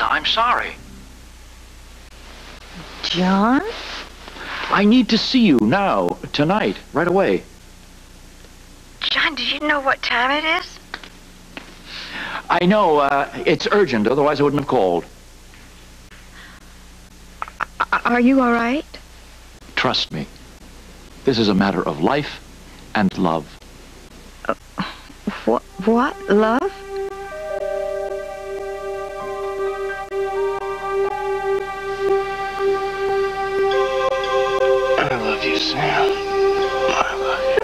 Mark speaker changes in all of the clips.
Speaker 1: I'm sorry.
Speaker 2: John?
Speaker 1: I need to see you now, tonight, right away.
Speaker 2: John, do you know what time it is?
Speaker 1: I know, it's urgent, otherwise I wouldn't have called.
Speaker 2: Are you all right?
Speaker 1: Trust me. This is a matter of life and love.
Speaker 2: What? Love?
Speaker 1: I love you, Sam. I love you.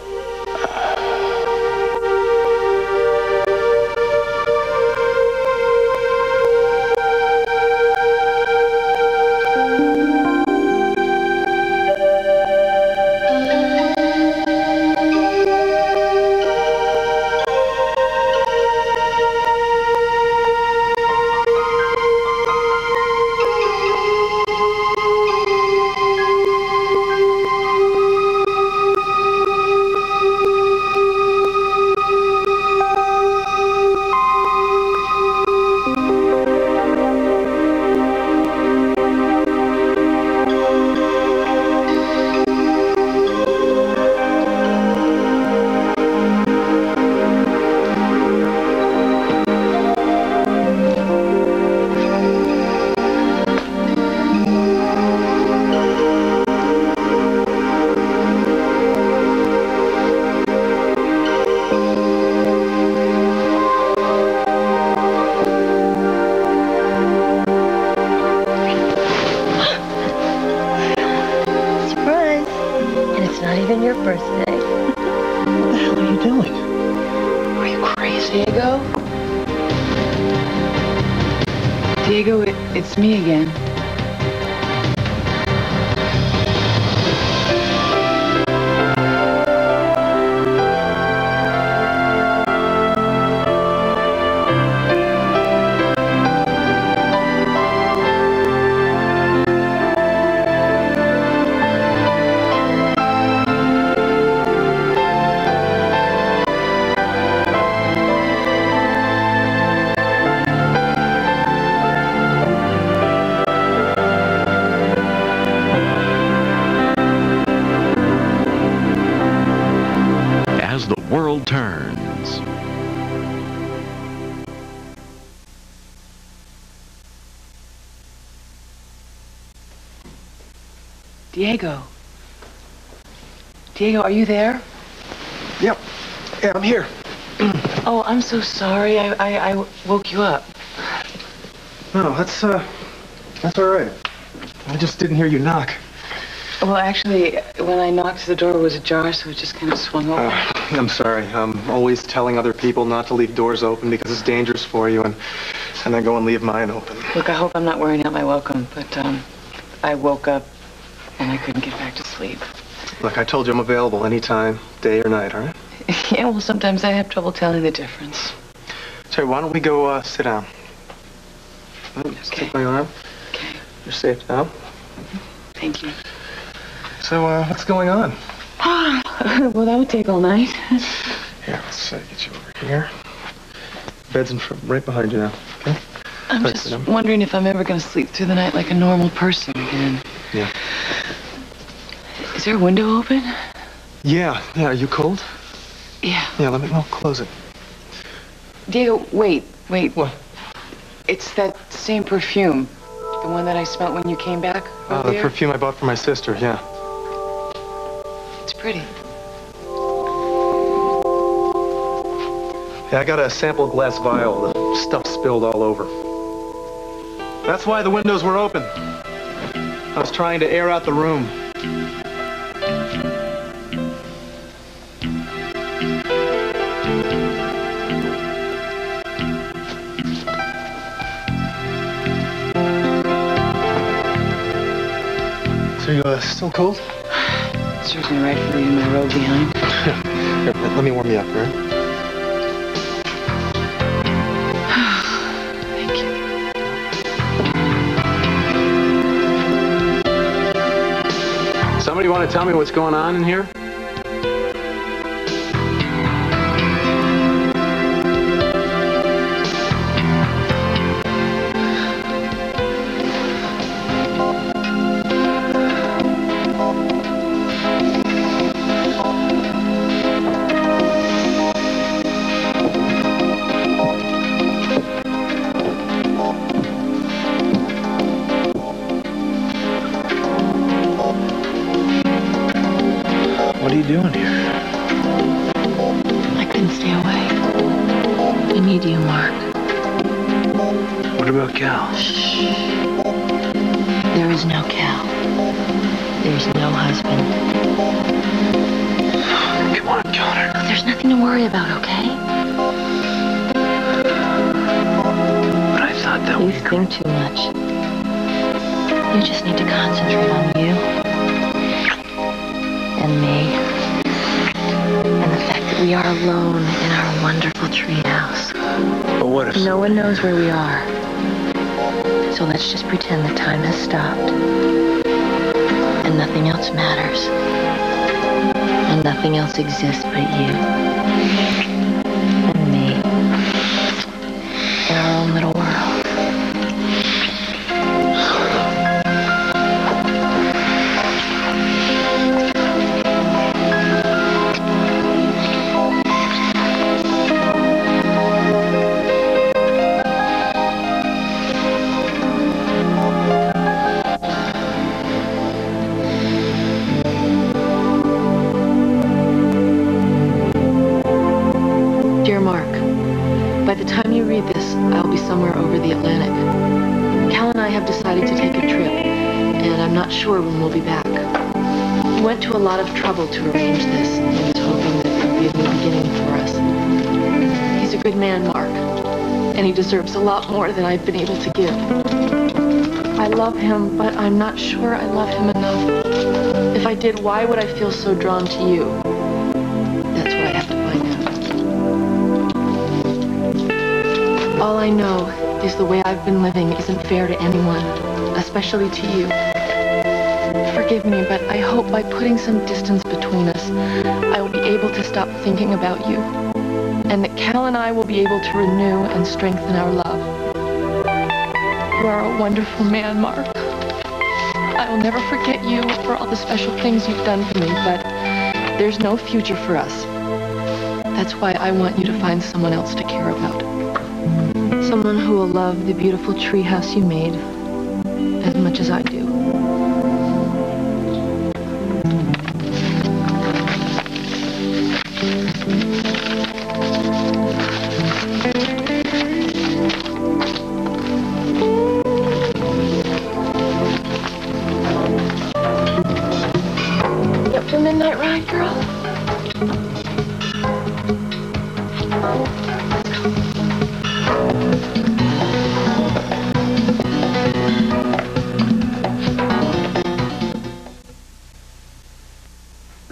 Speaker 3: It's me again.
Speaker 4: Turns.
Speaker 3: Diego, are you there?
Speaker 5: Yep. Yeah, I'm here.
Speaker 3: Oh, I'm so sorry. I woke you up.
Speaker 5: No, that's all right. I just didn't hear you knock.
Speaker 3: Well, actually, when I knocked, the door was ajar, so it just kind of swung open.
Speaker 5: I'm sorry. I'm always telling other people not to leave doors open because it's dangerous for you, and I go and leave mine open.
Speaker 3: Look, I hope I'm not wearing out my welcome, but I woke up and I couldn't get back to sleep.
Speaker 5: Look, I told you I'm available anytime, day or night, all right?
Speaker 3: Yeah, well, sometimes I have trouble telling the difference.
Speaker 5: Terry, why don't we go sit down?
Speaker 3: Okay.
Speaker 5: Take my arm.
Speaker 3: Okay.
Speaker 5: You're safe now.
Speaker 3: Thank you.
Speaker 5: So, what's going on?
Speaker 3: Well, that would take all night.
Speaker 5: Here, let's get you over here. Bed's right behind you now, okay?
Speaker 3: I'm just wondering if I'm ever going to sleep through the night like a normal person again.
Speaker 5: Yeah.
Speaker 3: Is there a window open?
Speaker 5: Yeah. Are you cold?
Speaker 3: Yeah.
Speaker 5: Yeah, I'll close it.
Speaker 3: Diego, wait.
Speaker 5: What?
Speaker 3: It's that same perfume. The one that I smelled when you came back
Speaker 5: The
Speaker 3: earlier?
Speaker 5: perfume I bought for my sister, yeah.
Speaker 3: It's pretty.
Speaker 5: Yeah, I got a sample glass vial. The stuff spilled all over. That's why the windows were open. I was trying to air out the room. So you still cold?
Speaker 3: Serves me right for leaving my robe behind.
Speaker 5: Here, let me warm you up, all right?
Speaker 3: Thank you.
Speaker 5: Somebody want to tell me what's going on in here? What are you doing here?
Speaker 3: I couldn't stay away. I need you, Mark.
Speaker 5: What about Cal?
Speaker 3: There is no Cal. There's no husband.
Speaker 5: Come on, Connor.
Speaker 3: There's nothing to worry about, okay?
Speaker 5: But I thought that
Speaker 3: You think too much. You just need to concentrate on you. And me. And the fact that we are alone in our wonderful treehouse.
Speaker 5: But what if...
Speaker 3: No one knows where we are. So let's just pretend that time has stopped. And nothing else matters. And nothing else exists but you. And me. In our own little world. Dear Mark, by the time you read this, I'll be somewhere over the Atlantic. Cal and I have decided to take a trip, and I'm not sure when we'll be back. We went to a lot of trouble to arrange this, and was hoping that it would be a new beginning for us. He's a good man, Mark, and he deserves a lot more than I've been able to give. I love him, but I'm not sure I love him enough. If I did, why would I feel so drawn to you? That's what I have to find out. All I know is the way I've been living isn't fair to anyone, especially to you. Forgive me, but I hope by putting some distance between us, I will be able to stop thinking about you, and that Cal and I will be able to renew and strengthen our love. You are a wonderful man, Mark. I will never forget you for all the special things you've done for me, but there's no future for us. That's why I want you to find someone else to care about. Someone who will love the beautiful treehouse you made as much as I do. You up for a midnight ride, girl?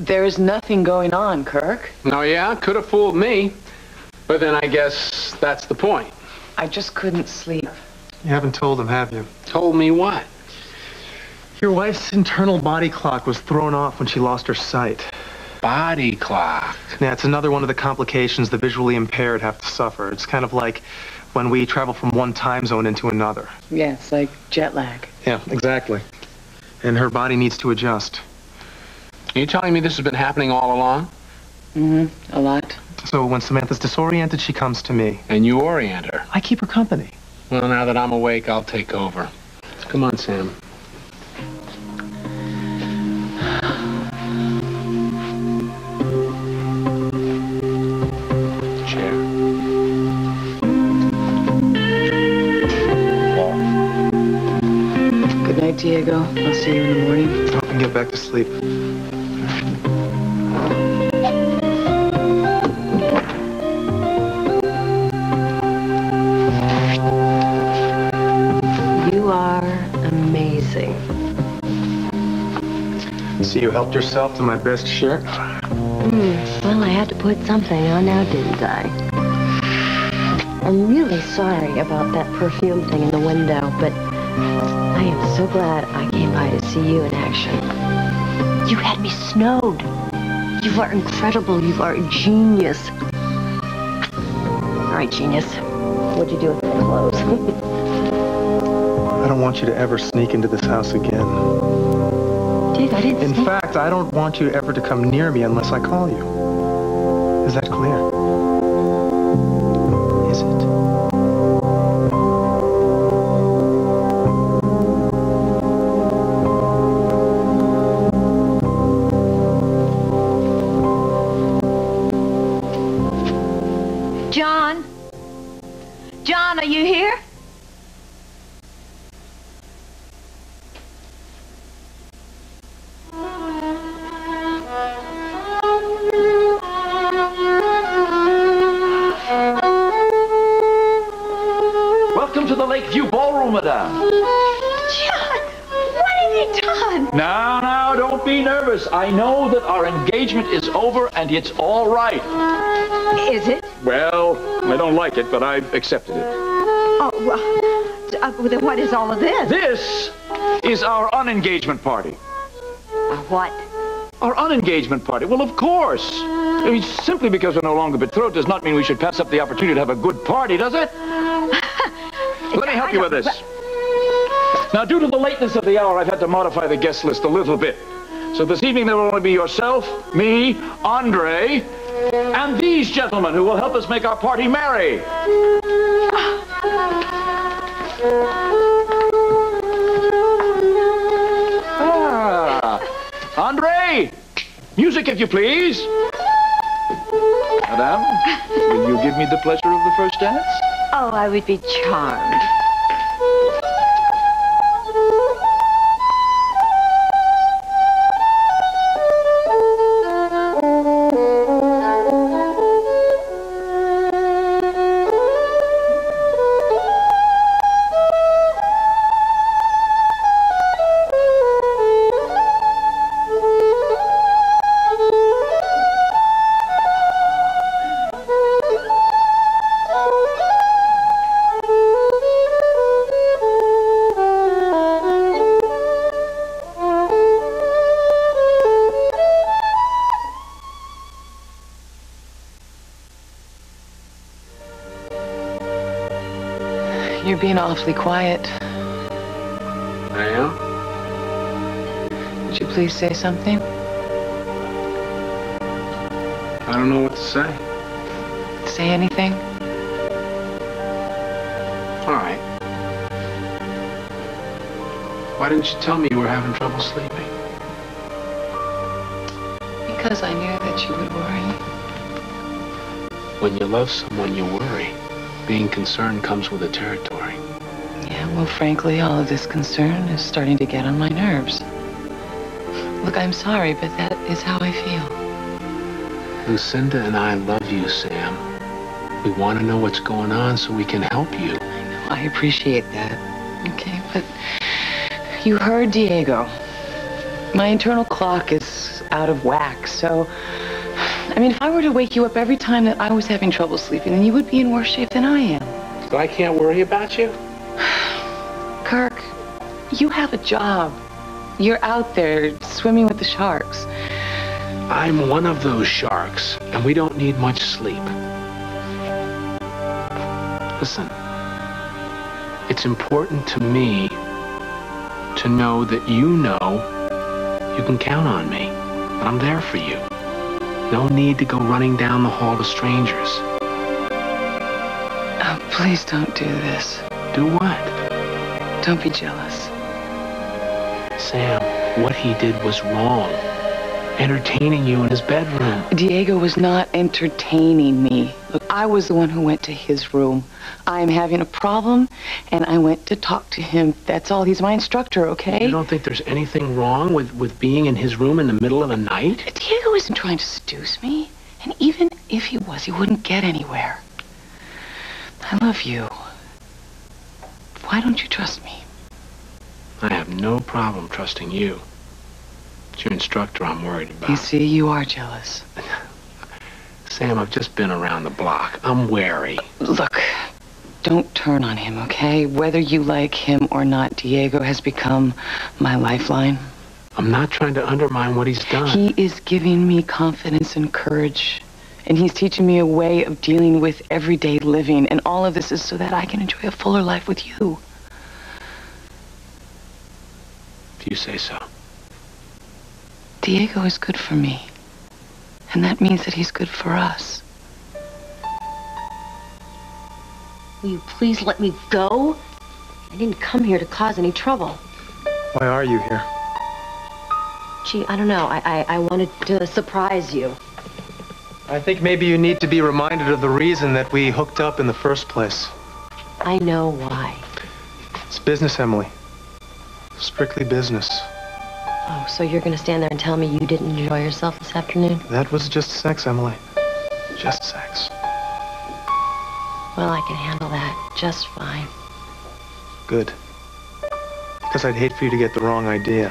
Speaker 3: There's nothing going on, Kirk.
Speaker 4: Oh, yeah? Could have fooled me. But then I guess that's the point.
Speaker 3: I just couldn't sleep.
Speaker 5: You haven't told him, have you?
Speaker 4: Told me what?
Speaker 5: Your wife's internal body clock was thrown off when she lost her sight.
Speaker 4: Body clock.
Speaker 5: Yeah, it's another one of the complications the visually impaired have to suffer. It's kind of like when we travel from one time zone into another.
Speaker 3: Yeah, it's like jet lag.
Speaker 5: Yeah, exactly. And her body needs to adjust.
Speaker 4: Are you telling me this has been happening all along?
Speaker 3: Mm-hmm, a lot.
Speaker 5: So when Samantha's disoriented, she comes to me.
Speaker 4: And you orient her?
Speaker 5: I keep her company.
Speaker 4: Well, now that I'm awake, I'll take over. Come on, Sam. Chair.
Speaker 3: Good night, Diego. I'll see you in the morning.
Speaker 5: Hope you can get back to sleep.
Speaker 6: You are amazing.
Speaker 5: So you helped yourself to my best shirt?
Speaker 6: Well, I had to put something on now, didn't I? I'm really sorry about that perfume thing in the window, but I am so glad I came by to see you in action. You had me snowed. You are incredible. You are a genius. All right, genius. What'd you do with my clothes?
Speaker 5: I don't want you to ever sneak into this house again.
Speaker 6: Dude, I didn't
Speaker 5: In
Speaker 6: sneak.
Speaker 5: fact, I don't want you ever to come near me unless I call you. Is that clear? Is it?
Speaker 2: John? John, are you here?
Speaker 1: Welcome to the Lakeview Ballroom, madame.
Speaker 2: John, what have you done?
Speaker 1: Now, don't be nervous. I know that our engagement is over and it's all right.
Speaker 2: Is it?
Speaker 1: Well, I don't like it, but I've accepted it.
Speaker 2: Oh, well, then what is all of this?
Speaker 1: This is our unengagement party.
Speaker 2: What?
Speaker 1: Our unengagement party? Well, of course. I mean, simply because we're no longer betrothed does not mean we should pass up the opportunity to have a good party, does it? Let me help you with this. Now, due to the lateness of the hour, I've had to modify the guest list a little bit. So this evening there will only be yourself, me, Andre, and these gentlemen who will help us make our party merry. Andre, music if you please. Madame, will you give me the pleasure of the first dance?
Speaker 2: Oh, I would be charmed.
Speaker 3: You're being awfully quiet.
Speaker 4: I am?
Speaker 3: Would you please say something?
Speaker 4: I don't know what to say.
Speaker 3: Say anything?
Speaker 4: All right. Why didn't you tell me you were having trouble sleeping?
Speaker 3: Because I knew that you would worry.
Speaker 4: When you love someone, you worry. Being concerned comes with the territory.
Speaker 3: Yeah, well, frankly, all of this concern is starting to get on my nerves. Look, I'm sorry, but that is how I feel.
Speaker 4: Lucinda and I love you, Sam. We want to know what's going on so we can help you.
Speaker 3: I know, I appreciate that. Okay, but you heard Diego. My internal clock is out of whack, so... I mean, if I were to wake you up every time that I was having trouble sleeping, then you would be in worse shape than I am.
Speaker 4: So I can't worry about you?
Speaker 3: Kirk, you have a job. You're out there swimming with the sharks.
Speaker 4: I'm one of those sharks, and we don't need much sleep. Listen, it's important to me to know that you can count on me, that I'm there for you. No need to go running down the hall to strangers.
Speaker 3: Oh, please don't do this.
Speaker 4: Do what?
Speaker 3: Don't be jealous.
Speaker 4: Sam, what he did was wrong. Entertaining you in his bedroom.
Speaker 3: Diego was not entertaining me. Look, I was the one who went to his room. I'm having a problem, and I went to talk to him. That's all. He's my instructor, okay?
Speaker 4: You don't think there's anything wrong with being in his room in the middle of the night?
Speaker 3: Diego isn't trying to seduce me. And even if he was, he wouldn't get anywhere. I love you. Why don't you trust me?
Speaker 4: I have no problem trusting you. It's your instructor I'm worried about.
Speaker 3: You see, you are jealous.
Speaker 4: Sam, I've just been around the block. I'm wary.
Speaker 3: Look, don't turn on him, okay? Whether you like him or not, Diego has become my lifeline.
Speaker 4: I'm not trying to undermine what he's done.
Speaker 3: He is giving me confidence and courage. And he's teaching me a way of dealing with everyday living. And all of this is so that I can enjoy a fuller life with you.
Speaker 4: If you say so.
Speaker 3: Diego is good for me. And that means that he's good for us.
Speaker 6: Will you please let me go? I didn't come here to cause any trouble.
Speaker 5: Why are you here?
Speaker 6: Gee, I don't know. I wanted to surprise you.
Speaker 5: I think maybe you need to be reminded of the reason that we hooked up in the first place.
Speaker 6: I know why.
Speaker 5: It's business, Emily. Strictly business.
Speaker 6: Oh, so you're gonna stand there and tell me you didn't enjoy yourself this afternoon?
Speaker 5: That was just sex, Emily. Just sex.
Speaker 6: Well, I can handle that just fine.
Speaker 5: Good. Because I'd hate for you to get the wrong idea.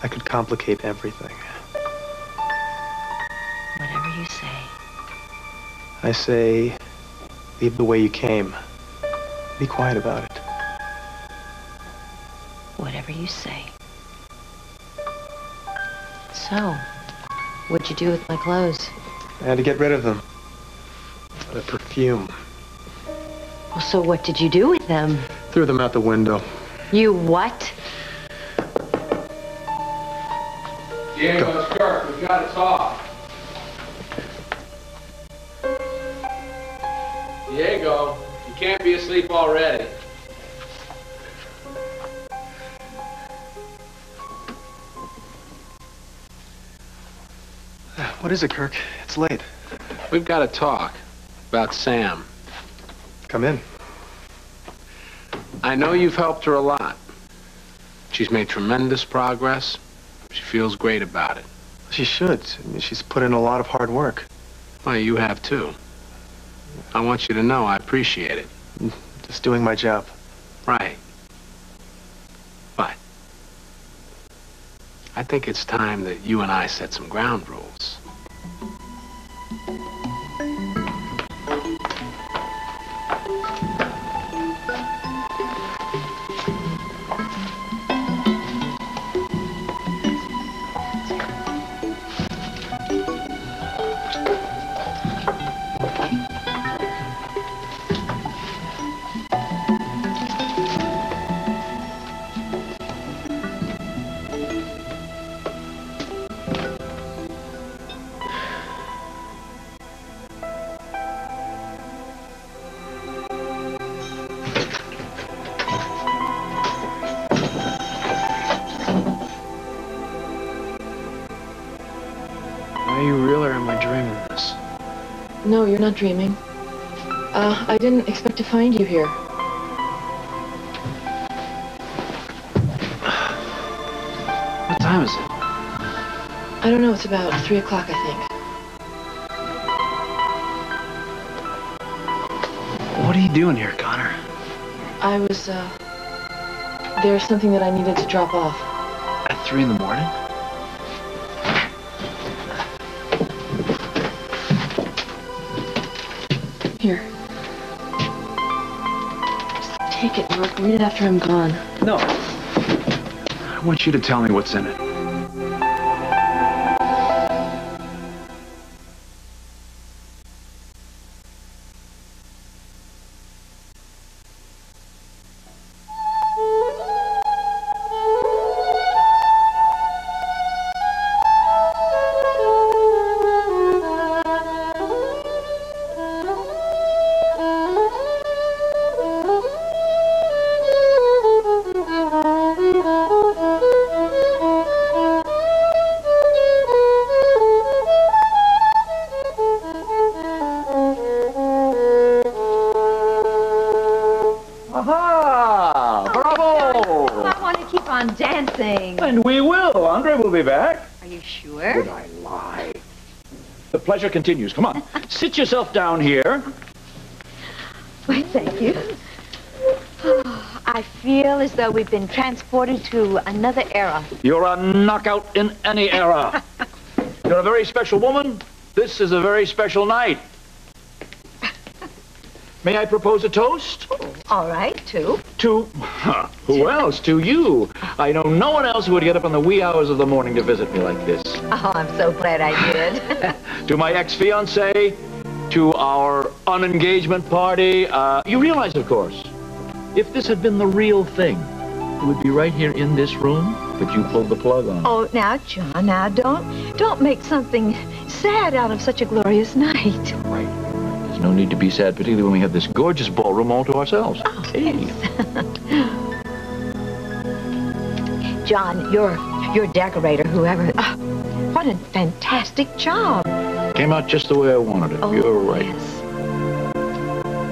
Speaker 5: I could complicate everything.
Speaker 6: Whatever you say.
Speaker 5: I say, leave the way you came. Be quiet about it.
Speaker 6: Whatever you say. So, what'd you do with my clothes?
Speaker 5: I had to get rid of them. The perfume.
Speaker 6: Well, so what did you do with them?
Speaker 5: Threw them out the window.
Speaker 6: You what?
Speaker 4: Diego, it's Kirk. We've got to talk. Diego, you can't be asleep already.
Speaker 5: What is it, Kirk? It's late.
Speaker 4: We've got to talk about Sam.
Speaker 5: Come in.
Speaker 4: I know you've helped her a lot. She's made tremendous progress. She feels great about it.
Speaker 5: She should. I mean, she's put in a lot of hard work.
Speaker 4: Well, you have too. I want you to know I appreciate it.
Speaker 5: Just doing my job.
Speaker 4: Right. But I think it's time that you and I set some ground rules.
Speaker 5: Are you real or am I dreaming this?
Speaker 3: No, you're not dreaming. I didn't expect to find you here.
Speaker 5: What time is it?
Speaker 3: I don't know, it's about 3 o'clock, I think.
Speaker 5: What are you doing here, Connor?
Speaker 3: I was, there's something that I needed to drop off.
Speaker 5: At
Speaker 4: 3 in the morning?
Speaker 3: Here. Just take it, Mark. Read it after I'm gone.
Speaker 1: No. I want you to tell me what's in it.
Speaker 2: Dancing.
Speaker 1: And we will. Andre will be back.
Speaker 2: Are you sure?
Speaker 1: Would I lie? The pleasure continues. Come on. Sit yourself down here.
Speaker 2: Why, thank you. I feel as though we've been transported to another era.
Speaker 1: You're a knockout in any era. You're a very special woman. This is a very special night. May I propose a toast?
Speaker 2: Oh, all right, to?
Speaker 1: To, who else? To you. I know no one else who would get up in the wee hours of the morning to visit me like this.
Speaker 2: Oh, I'm so glad I did.
Speaker 1: To my ex-fiancé, to our unengagement party. You realize, of course, if this had been the real thing, it would be right here in this room, but you pulled the plug on.
Speaker 2: Oh, now, John, now, don't make something sad out of such a glorious night.
Speaker 1: Right. There's no need to be sad, particularly when we have this gorgeous ballroom all to ourselves.
Speaker 2: Oh, hey. John, you're a decorator, whoever. What a fantastic job.
Speaker 1: Came out just the way I wanted it.
Speaker 2: Oh,
Speaker 1: You're right.
Speaker 2: Yes.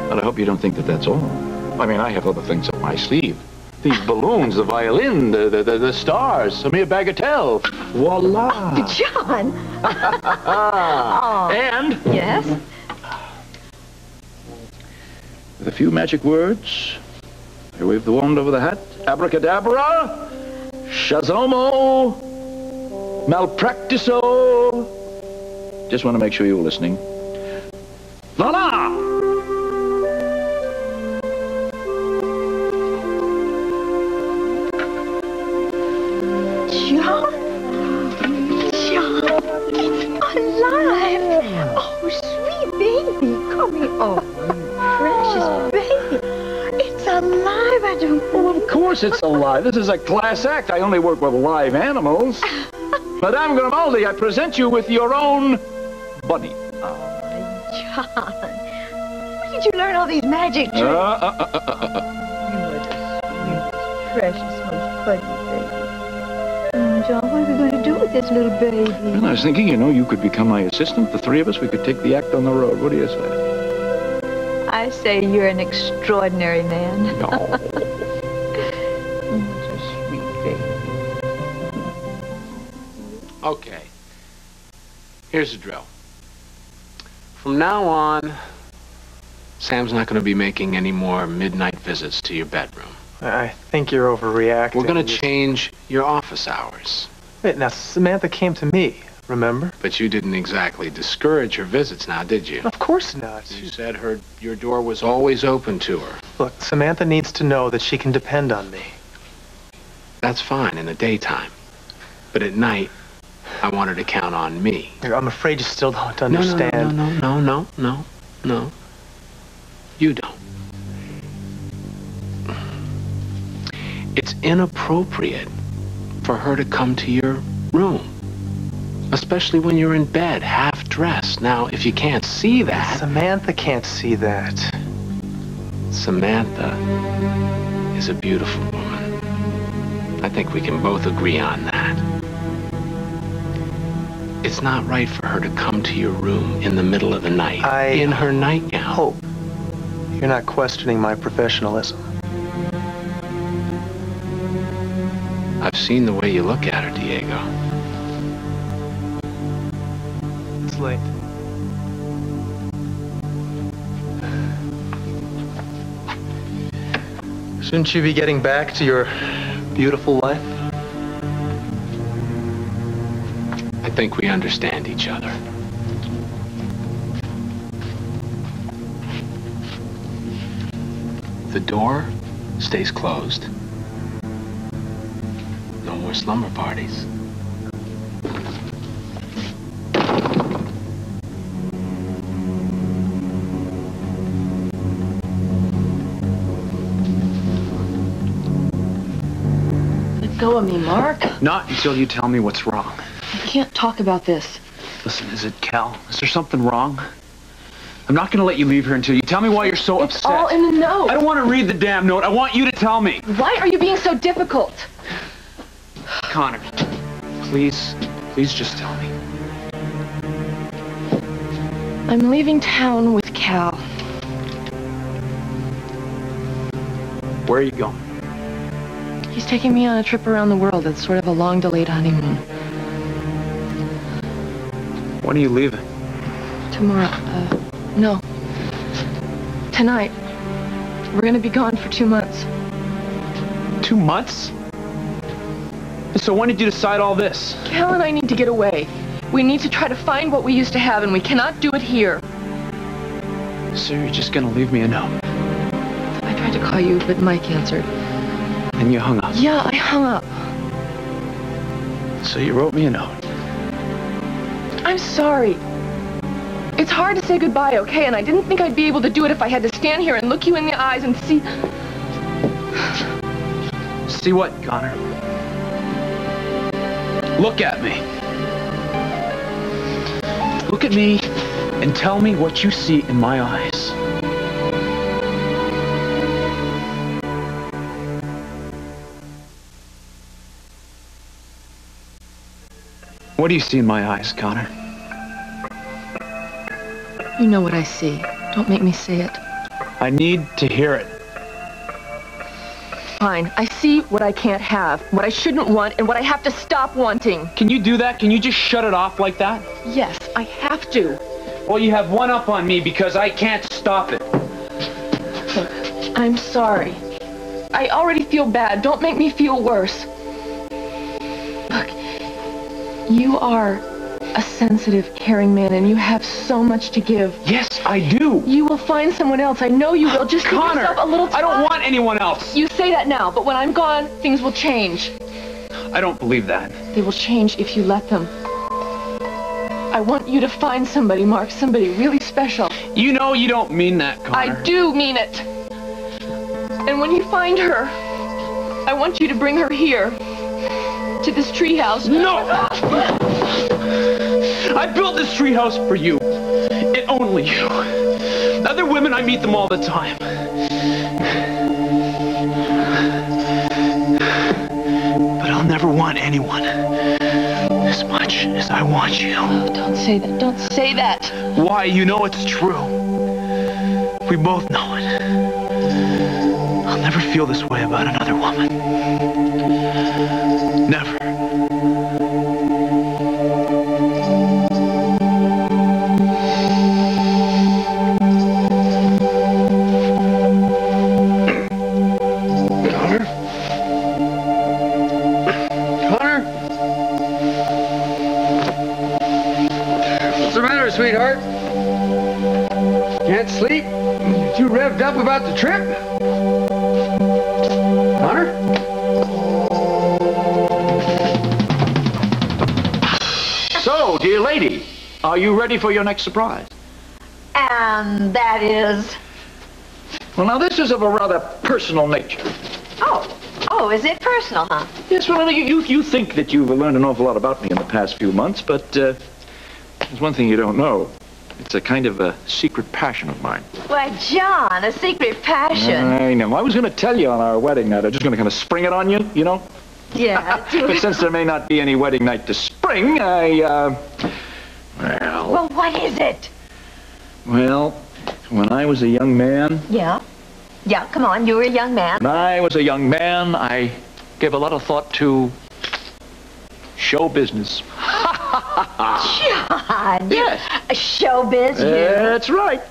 Speaker 1: But I hope you don't think that that's all. I mean, I have other things up my sleeve. These balloons, the violin, the stars, a mere bagatelle. Voila.
Speaker 2: John.
Speaker 1: Oh. And
Speaker 2: Yes?
Speaker 1: with a few magic words, I wave the wand over the hat. Abracadabra, shazomo, malpractiso. Just want to make sure you were listening. Voila!
Speaker 2: John, it's alive. Oh, sweet baby, come here. Oh, you precious baby. It's alive. I don't
Speaker 1: Well, of course it's alive. This is a class act. I only work with live animals. Madame Grimaldi, I present you with your own bunny.
Speaker 2: Oh, John, where did you learn all these magic tricks? You are the sweetest, precious, most fuzzy baby. Oh, John, what are we going to do with this little baby?
Speaker 1: Well, I was thinking, you know, you could become my assistant. The three of us, we could take the act on the road. What do you say?
Speaker 2: I say you're an extraordinary man.
Speaker 1: No.
Speaker 2: Such a sweet baby.
Speaker 4: Okay. Here's the drill. From now on, Sam's not going to be making any more midnight visits to your bedroom.
Speaker 5: I think you're overreacting.
Speaker 4: We're going to change your office hours.
Speaker 5: Wait, now, Samantha came to me, remember?
Speaker 4: But you didn't exactly discourage her visits now, did you?
Speaker 5: Of course not.
Speaker 4: You said your door was always open to her.
Speaker 5: Look, Samantha needs to know that she can depend on me.
Speaker 4: That's fine in the daytime. But at night, I want her to count on me.
Speaker 5: I'm afraid you still don't understand.
Speaker 4: No. You don't. It's inappropriate for her to come to your room. Especially when you're in bed, half dressed. Now, if you can't see that...
Speaker 5: Samantha can't see that.
Speaker 4: Samantha is a beautiful woman. I think we can both agree on that. It's not right for her to come to your room in the middle of the night in her nightgown.
Speaker 5: Hope you're not questioning my professionalism.
Speaker 4: I've seen the way you look at her, Diego.
Speaker 5: It's late. Shouldn't you be getting back to your beautiful life?
Speaker 4: I think we understand each other. The door stays closed. No more slumber parties.
Speaker 3: Let go of me, Mark.
Speaker 5: Not until you tell me what's wrong.
Speaker 3: I can't talk about this.
Speaker 5: Listen, is it Cal? Is there something wrong? I'm not gonna let you leave here until you tell me why you're so
Speaker 3: It's
Speaker 5: upset.
Speaker 3: all in the note.
Speaker 5: I don't want to read the damn note. I want you to tell me.
Speaker 3: Why are you being so difficult?
Speaker 5: Connor, please just tell me.
Speaker 3: I'm leaving town with Cal.
Speaker 5: Where are you going?
Speaker 3: He's taking me on a trip around the world. It's sort of a long-delayed honeymoon.
Speaker 5: When are you leaving?
Speaker 3: Tomorrow, no. Tonight. We're gonna be gone for 2 months.
Speaker 5: 2 months? So when did you decide all this?
Speaker 3: Cal and I need to get away. We need to try to find what we used to have, and we cannot do it here.
Speaker 5: So you're just gonna leave me a note?
Speaker 3: I tried to call you, but Mike answered.
Speaker 5: And you hung up?
Speaker 3: Yeah, I hung up.
Speaker 5: So you wrote me a note?
Speaker 3: I'm sorry. It's hard to say goodbye, okay? And I didn't think I'd be able to do it if I had to stand here and look you in the eyes and see...
Speaker 5: See what, Connor? Look at me. Look at me and tell me what you see in my eyes. What do you see in my eyes, Connor?
Speaker 3: You know what I see. Don't make me say it.
Speaker 5: I need to hear it.
Speaker 3: Fine. I see what I can't have, what I shouldn't want, and what I have to stop wanting.
Speaker 5: Can you do that? Can you just shut it off like that?
Speaker 3: Yes, I have to.
Speaker 5: Well, you have one up on me because I can't stop it.
Speaker 3: Look, I'm sorry. I already feel bad. Don't make me feel worse. Look, you are a sensitive, caring man, and you have so much to give.
Speaker 5: Yes, I do.
Speaker 3: You will find someone else. I know you will. Just give
Speaker 5: Connor,
Speaker 3: yourself a little time.
Speaker 5: I don't want anyone else.
Speaker 3: You say that now, but when I'm gone, things will change.
Speaker 5: I don't believe that.
Speaker 3: They will change if you let them. I want you to find somebody, Mark, somebody really special.
Speaker 5: You know you don't mean that, Connor.
Speaker 3: I do mean it. And when you find her, I want you to bring her here, to this treehouse.
Speaker 5: No! I built this treehouse for you, and only you. Other women, I meet them all the time. But I'll never want anyone as much as I want you.
Speaker 3: Oh, don't say that. Don't say that.
Speaker 5: Why? You know it's true. We both know it. I'll never feel this way about another woman. Never.
Speaker 7: Sweetheart, can't sleep? You too revved up about the trip? Connor?
Speaker 1: So, dear lady, are you ready for your next surprise?
Speaker 2: And that is...
Speaker 1: Well, now, this is of a rather personal nature.
Speaker 2: Oh, is it personal, huh?
Speaker 1: Yes, well, you think that you've learned an awful lot about me in the past few months, but there's one thing you don't know. It's a kind of a secret passion of mine.
Speaker 2: Why, John, a secret passion.
Speaker 1: I know. I was going to tell you on our wedding night. I'm just going to kind of spring it on you, you know?
Speaker 2: Yeah.
Speaker 1: But since there may not be any wedding night to spring, well,
Speaker 2: what is it?
Speaker 1: Well, when I was a young man...
Speaker 2: Yeah, come on, you were a young man.
Speaker 1: When I was a young man, I gave a lot of thought to show business.
Speaker 2: John!
Speaker 1: Yes.
Speaker 2: Showbiz, you.
Speaker 1: That's right.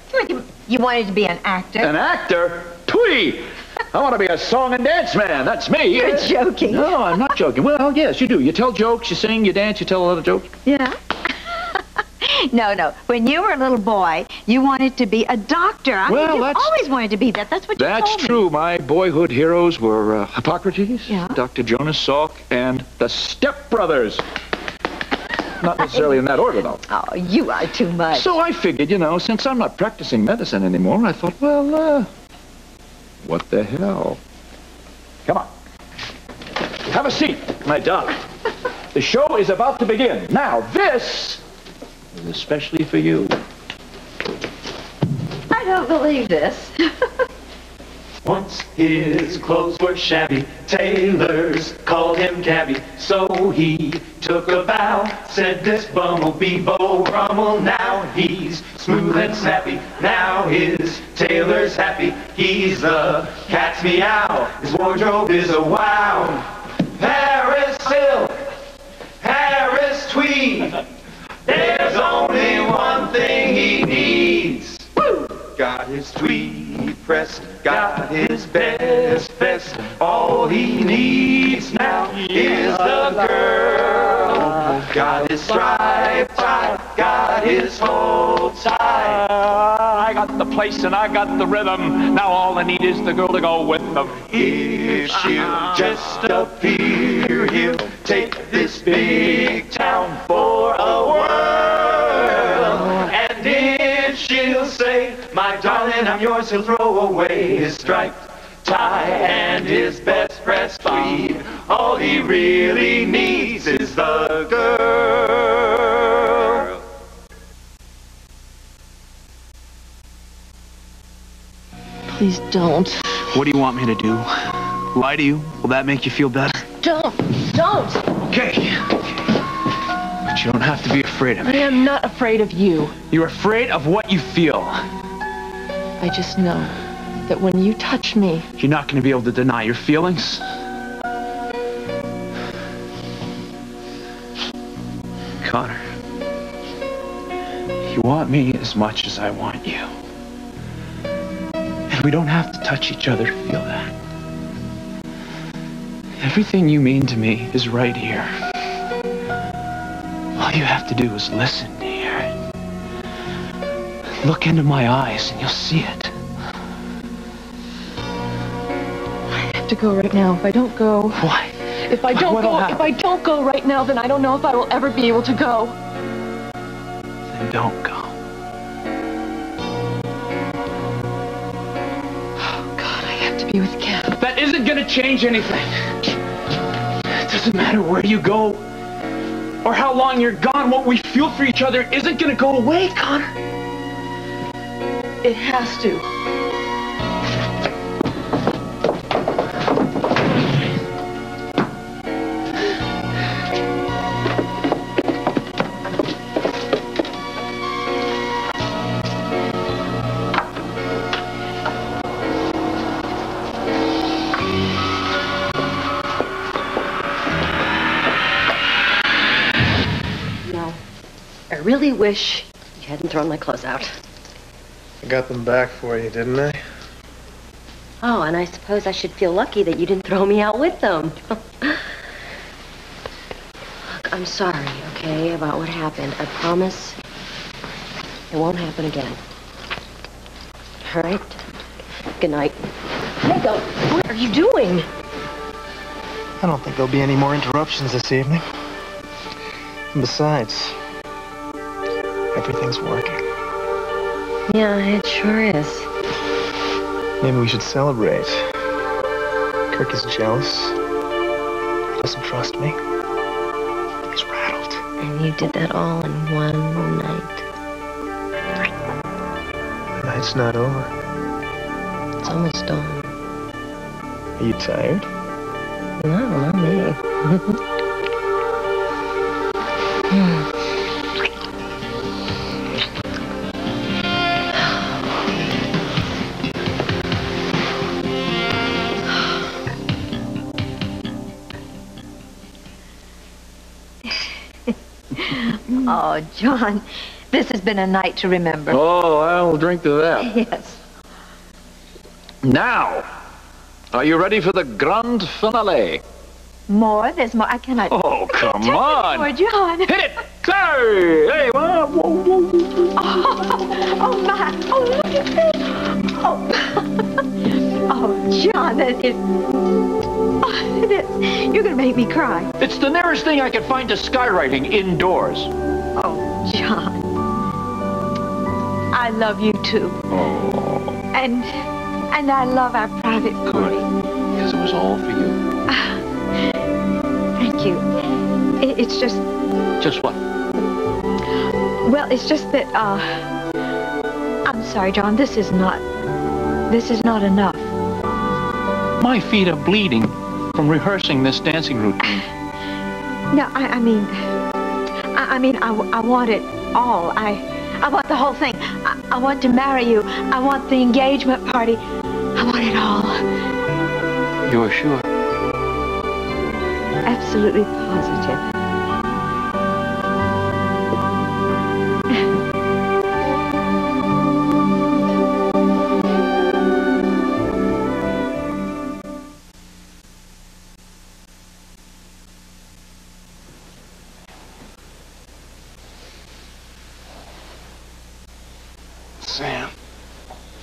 Speaker 2: You wanted to be an actor?
Speaker 1: An actor? Twee! I want to be a song and dance man. That's me.
Speaker 2: You're joking.
Speaker 1: No, I'm not joking. Well, yes, you do. You tell jokes, you sing, you dance, you tell a lot of jokes.
Speaker 2: Yeah. No. When you were a little boy, you wanted to be a doctor. I mean, you always wanted to be that. That's what you told me.
Speaker 1: That's true. My boyhood heroes were Hippocrates,
Speaker 2: yeah.
Speaker 1: Dr. Jonas Salk, and the Step Brothers. Not necessarily in that order, though.
Speaker 2: Oh, you are too much.
Speaker 1: So I figured, you know, since I'm not practicing medicine anymore, I thought, well, what the hell? Come on. Have a seat, my darling. The show is about to begin. Now, this is especially for you.
Speaker 2: I don't believe this.
Speaker 5: Once his clothes were shabby, tailors called him cabby. So he took a bow, said this bum will be Beau Brummel. Now he's smooth and snappy, now his tailor's happy. He's the cat's meow, his wardrobe is a wow. Paris silk, Paris tweed, there's only one thing he needs. Woo! Got his tweed pressed, got his best vest. All he needs now is the girl. Got his striped tie, got his whole tie.
Speaker 1: I got the place and I got the rhythm. Now all I need is the girl to go with them.
Speaker 5: If she'll just appear, he'll take this big town for a whirl. And if she'll say, my darling, I'm yours, he'll throw away his striped tie and his best pressed tweed. All he really needs is the girl.
Speaker 3: Please don't.
Speaker 8: What do you want me to do? Lie to you? Will that make you feel better?
Speaker 3: Don't.
Speaker 8: Okay. But you don't have to be afraid of
Speaker 3: I
Speaker 8: me.
Speaker 3: am not afraid of you.
Speaker 8: You're afraid of what you feel.
Speaker 3: I just know that when you touch me...
Speaker 8: You're not going to be able to deny your feelings. Connor, you want me as much as I want you. And we don't have to touch each other to feel that. Everything you mean to me is right here. All you have to do is listen to hear it. Look into my eyes and you'll see it.
Speaker 3: I have to go right now. If I don't go...
Speaker 8: Why?
Speaker 3: If I don't go right now, then I don't know if I will ever be able to go.
Speaker 8: Then don't go.
Speaker 3: Oh, God, I have to be with Ken.
Speaker 8: That isn't gonna change anything. It doesn't matter where you go or how long you're gone. What we feel for each other isn't gonna go away, Connor.
Speaker 3: It has to.
Speaker 6: I really wish you hadn't thrown my clothes out.
Speaker 5: I got them back for you, didn't I?
Speaker 6: Oh, and I suppose I should feel lucky that you didn't throw me out with them. Look, I'm sorry, okay, about what happened. I promise it won't happen again. All right? Good night. Hey, go. What are you doing?
Speaker 5: I don't think there'll be any more interruptions this evening. And besides, everything's working.
Speaker 6: Yeah, it sure is.
Speaker 5: Maybe we should celebrate. Kirk is jealous. He doesn't trust me. He's rattled.
Speaker 6: And you did that all in one night.
Speaker 5: The night's not over.
Speaker 6: It's almost dawn.
Speaker 5: Are you tired?
Speaker 6: No, not me.
Speaker 2: Oh, John, this has been a night to remember.
Speaker 1: Oh, I'll drink to that.
Speaker 2: Yes.
Speaker 1: Now, Are you ready for the grand finale?
Speaker 2: More? There's more. I cannot.
Speaker 1: Oh, come on.
Speaker 2: More, John.
Speaker 1: Hit it! Hey! Hey, whoa, whoa, whoa.
Speaker 2: Oh, my. Oh, look at this. Oh, John, that is... Oh, you're going to make me cry.
Speaker 1: It's the nearest thing I could find to skywriting indoors.
Speaker 2: Oh, John. I love you, too.
Speaker 1: Oh.
Speaker 2: And I love our private party.
Speaker 1: Because it was all for you.
Speaker 2: Thank you. It's just...
Speaker 1: Just what?
Speaker 2: Well, it's just that, I'm sorry, John. This is not enough.
Speaker 1: My feet are bleeding from rehearsing this dancing routine.
Speaker 2: No, I mean, I want it all. I want the whole thing. I want to marry you. I want the engagement party. I want it all.
Speaker 1: You're sure?
Speaker 2: Absolutely positive.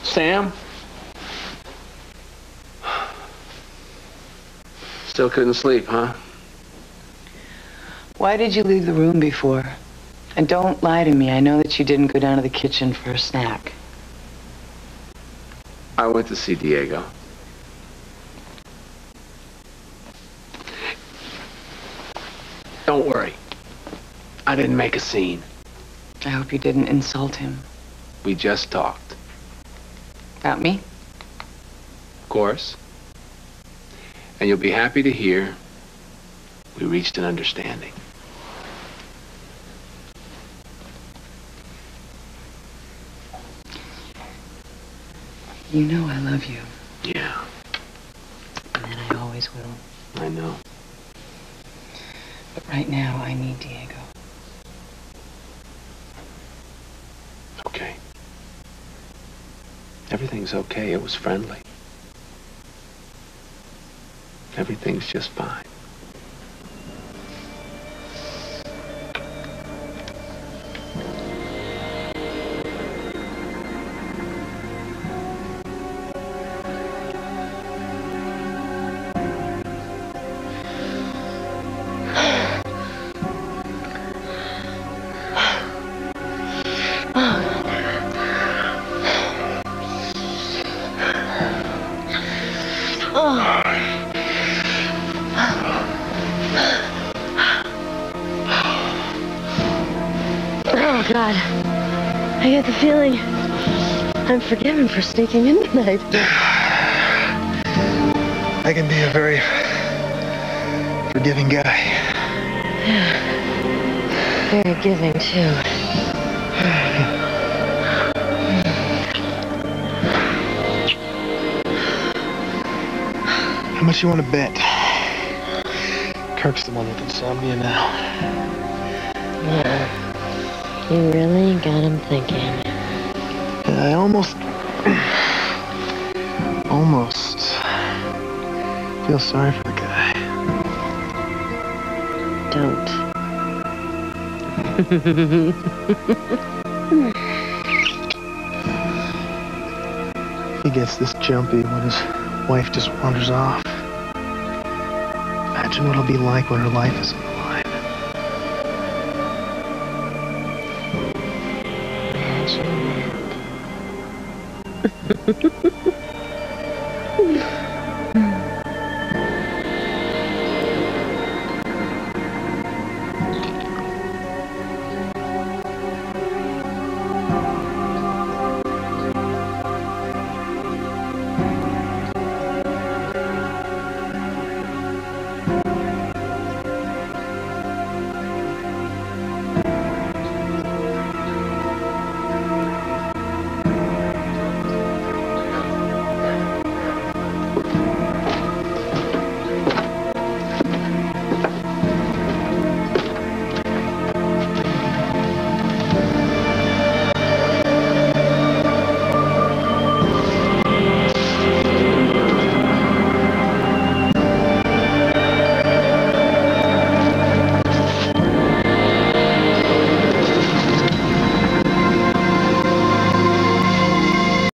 Speaker 4: Sam? Still couldn't sleep, huh?
Speaker 9: Why did you leave the room before? And don't lie to me. I know that you didn't go down to the kitchen for a snack.
Speaker 4: I went to see Diego. Don't worry. I didn't make a scene.
Speaker 9: I hope you didn't insult him.
Speaker 4: We just talked.
Speaker 9: About me?
Speaker 4: Of course. And you'll be happy to hear we reached an understanding.
Speaker 9: You know I love you.
Speaker 4: Yeah.
Speaker 9: And that I always will.
Speaker 4: I know.
Speaker 9: But right now, I need Diego.
Speaker 4: Okay. Everything's okay. It was friendly. Everything's just fine.
Speaker 6: God, I get the feeling I'm forgiven for sneaking in tonight.
Speaker 10: I can be a very forgiving guy.
Speaker 6: Yeah. Very giving, too.
Speaker 10: How much you want to bet? Kirk's the one with insomnia now.
Speaker 6: Yeah. You really got him thinking.
Speaker 10: I almost feel sorry for the guy.
Speaker 6: Don't.
Speaker 10: He gets this jumpy when his wife just wanders off. Imagine what it'll be like when her life is on the line.
Speaker 6: Imagine that.